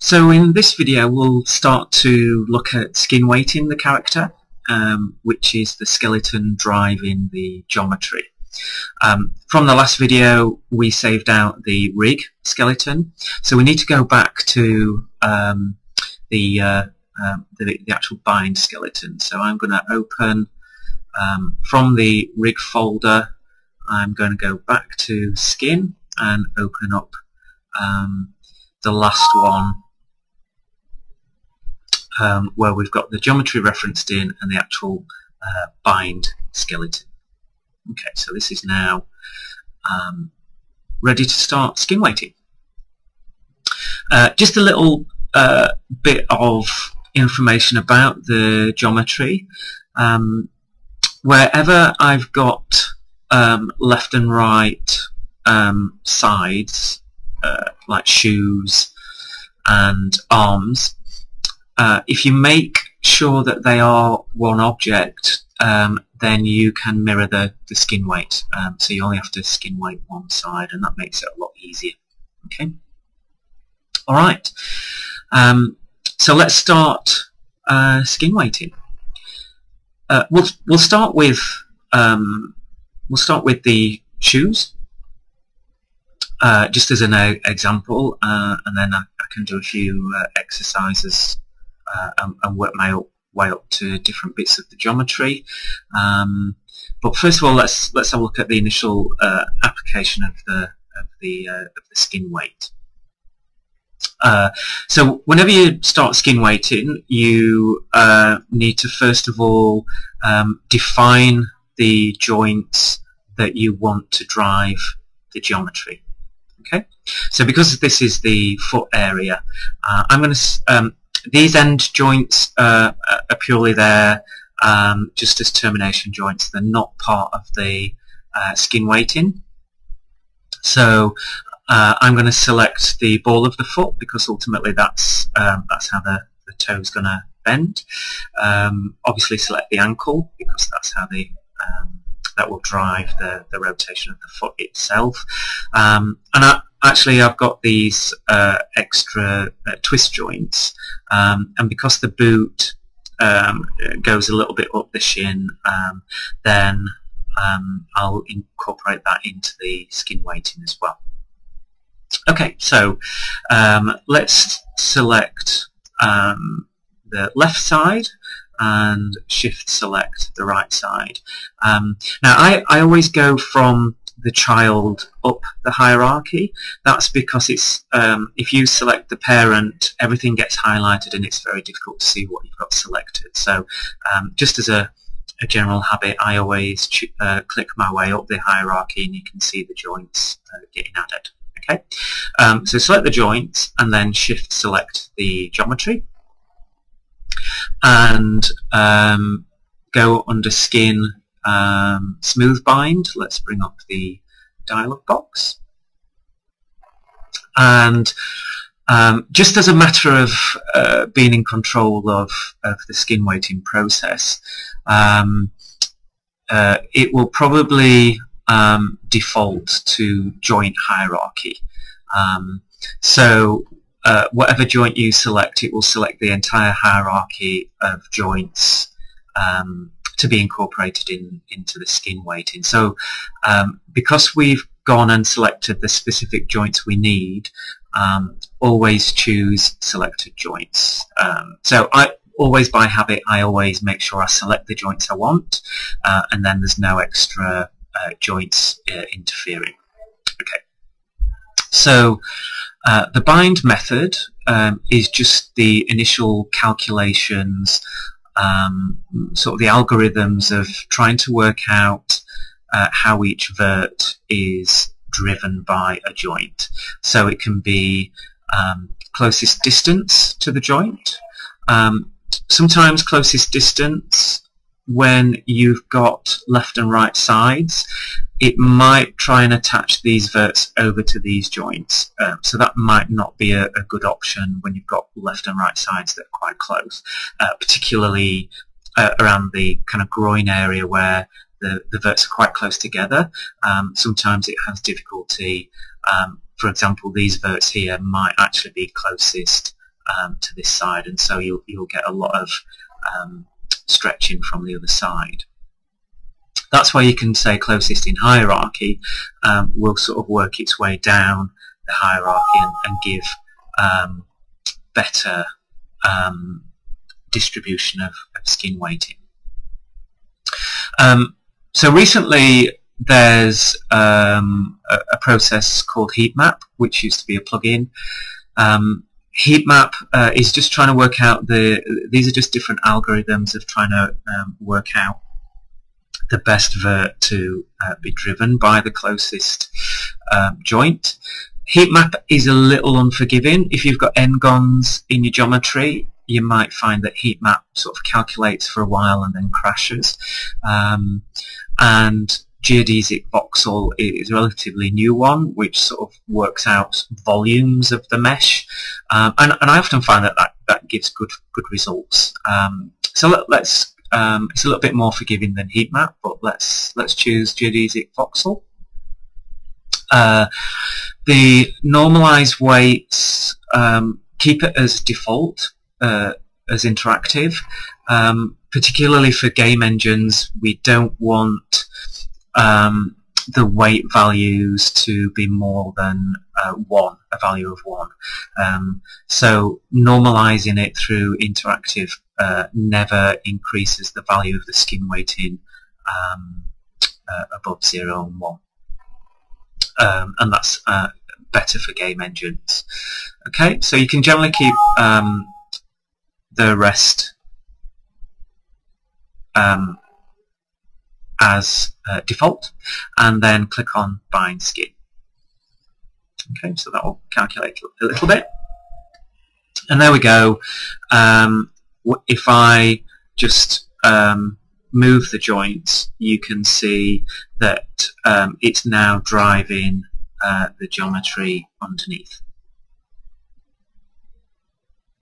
So in this video we'll start to look at skin weighting the character, which is the skeleton driving the geometry. From the last video we saved out the rig skeleton, so we need to go back to the actual bind skeleton. So I'm going to open from the rig folder, I'm going to go back to skin and open up the last one where we've got the geometry referenced in and the actual bind skeleton. Okay, so this is now ready to start skin weighting. Just a little bit of information about the geometry. Wherever I've got left and right sides, like shoes and arms, if you make sure that they are one object, then you can mirror the skin weight. So you only have to skin weight one side, and that makes it a lot easier. Okay. All right. So let's start skin weighting. We'll start with the shoes, just as an example, and then I can do a few exercises and work my way up to different bits of the geometry. But first of all, let's have a look at the initial application of the skin weight. So whenever you start skin weighting, you need to first of all define the joints that you want to drive the geometry. Okay, so because this is the foot area, I'm going to these end joints are purely there just as termination joints. They're not part of the skin weighting. So I'm going to select the ball of the foot because ultimately that's how the toe's going to bend. Obviously select the ankle because that's how that will drive the rotation of the foot itself. And actually I've got these extra twist joints, and because the boot goes a little bit up the shin, then I'll incorporate that into the skin weighting as well. Okay, so let's select the left side and shift select the right side. Now I always go from the child up the hierarchy. That's because it's if you select the parent, everything gets highlighted and it's very difficult to see what you've got selected. So just as a general habit, I always click my way up the hierarchy and you can see the joints getting added. Okay, so select the joints and then shift select the geometry and go under skin, smooth bind. Let's bring up the dialog box, and just as a matter of being in control of the skin weighting process, it will probably default to joint hierarchy. So whatever joint you select, it will select the entire hierarchy of joints to be incorporated into the skin weighting. So because we've gone and selected the specific joints we need, always choose selected joints. So I always, by habit, I always make sure I select the joints I want, and then there's no extra joints interfering. Okay, so the bind method is just the initial calculations, sort of the algorithms of trying to work out how each vert is driven by a joint. So it can be closest distance to the joint. Sometimes closest distance, when you've got left and right sides, it might try and attach these verts over to these joints. So that might not be a good option when you've got left and right sides that are quite close, particularly around the kind of groin area where the verts are quite close together. Sometimes it has difficulty. For example, these verts here might actually be closest to this side, and so you'll get a lot of stretching from the other side. That's why you can say closest in hierarchy will sort of work its way down the hierarchy and give better distribution of skin weighting. So recently there's a process called heat map, which used to be a plugin. Heat map is just trying to work out these are just different algorithms of trying to work out the best vert to be driven by the closest joint. Heat map is a little unforgiving. If you've got n-gons in your geometry, you might find that heat map sort of calculates for a while and then crashes. And geodesic voxel is a relatively new one, which sort of works out volumes of the mesh, and I often find that gives good results. So let's it's a little bit more forgiving than heat map, but let's choose geodesic voxel. The normalized weights, keep it as default, as interactive. Particularly for game engines, we don't want the weight values to be more than a value of 1. So normalizing it through interactive never increases the value of the skin weighting above 0 and 1. And that's better for game engines. Okay, so you can generally keep the rest as default, and then click on bind skin. Okay, so that will calculate a little bit, and there we go. If I just move the joints, you can see that it's now driving the geometry underneath.